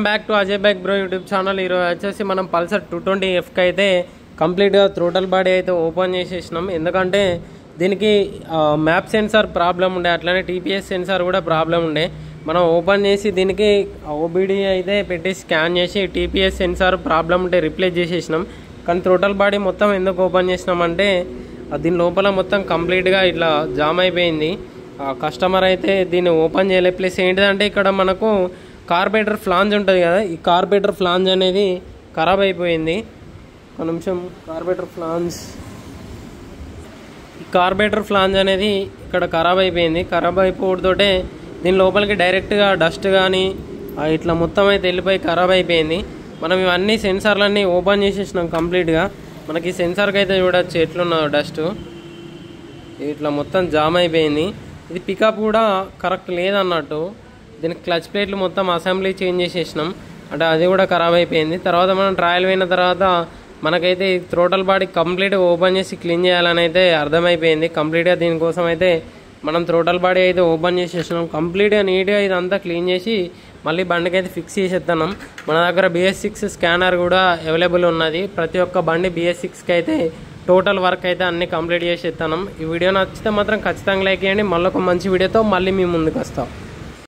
Back to Ajay bike bro YouTube channel. ఈరోజు వచ్చేసి మనం పల్సర్ 220Fకి అయితే కంప్లీట్గా థ్రోటల్ బాడీ అయితే ఓపెన్ చేసేసినాం. ఎందుకంటే దీనికి మ్యాప్ సెన్సార్ ప్రాబ్లం ఉండే, అట్లనే టీపీఎస్ సెన్సార్ కూడా ప్రాబ్లం ఉండే. మనం ఓపెన్ చేసి దీనికి ఓబీడీ అయితే పెట్టి స్కాన్ చేసి టీపీఎస్ సెన్సార్ ప్రాబ్లం ఉంటే రిప్లేస్ చేసేసినాం. కానీ థ్రోటల్ బాడీ మొత్తం ఎందుకు ఓపెన్ చేసినామంటే దీని లోపల మొత్తం కంప్లీట్గా ఇట్లా జామ్ అయిపోయింది. కస్టమర్ అయితే దీన్ని ఓపెన్ చేయలేదు. ప్లస్ ఏంటిదంటే ఇక్కడ మనకు కార్బేటర్ ఫ్లాంజ్ ఉంటుంది కదా, ఈ కార్బేటర్ ఫ్లాంజ్ అనేది ఖరాబ్ అయిపోయింది. ఒక నిమిషం. కార్బేటర్ ఫ్లాంజ్ అనేది ఇక్కడ ఖరాబ్ అయిపోయింది. ఖరాబ్ అయిపోవడంతోటే దీని లోపలికి డైరెక్ట్గా డస్ట్ కానీ ఇట్లా మొత్తం అయితే వెళ్ళిపోయి ఖరాబ్ అయిపోయింది. మనం ఇవన్నీ సెన్సార్లన్నీ ఓపెన్ చేసేసినాం కంప్లీట్గా. మనకి సెన్సార్కి అయితే చూడొచ్చు ఎట్లున్నదో డస్ట్ ఇట్లా మొత్తం జామ్ అయిపోయింది. ఇది పికప్ కూడా కరెక్ట్ లేదన్నట్టు. దీనికి క్లచ్ ప్లేట్లు మొత్తం అసెంబ్లీ చేంజ్ చేసేసినాం, అంటే అది కూడా ఖరాబ్ అయిపోయింది. తర్వాత మనం ట్రయల్ పోయిన తర్వాత మనకైతే ఈ థ్రోటల్ బాడీ కంప్లీట్గా ఓపెన్ చేసి క్లీన్ చేయాలని అయితే అర్థమైపోయింది. కంప్లీట్గా దీనికోసం అయితే మనం థ్రోటల్ బాడీ అయితే ఓపెన్ చేసేసినాం. కంప్లీట్గా నీట్గా ఇదంతా క్లీన్ చేసి మళ్ళీ బండికి అయితే ఫిక్స్ చేసేస్తున్నాం. మన దగ్గర BS6 స్కానర్ కూడా అవైలబుల్ ఉన్నది. ప్రతి ఒక్క బండి BS6కి అయితే టోటల్ వర్క్ అయితే అన్నీ కంప్లీట్ చేసేస్తున్నాం. ఈ వీడియో నచ్చితే మాత్రం ఖచ్చితంగా లైక్ చేయండి. మళ్ళీ ఒక మంచి వీడియోతో మళ్ళీ మీ ముందుకు వస్తాం.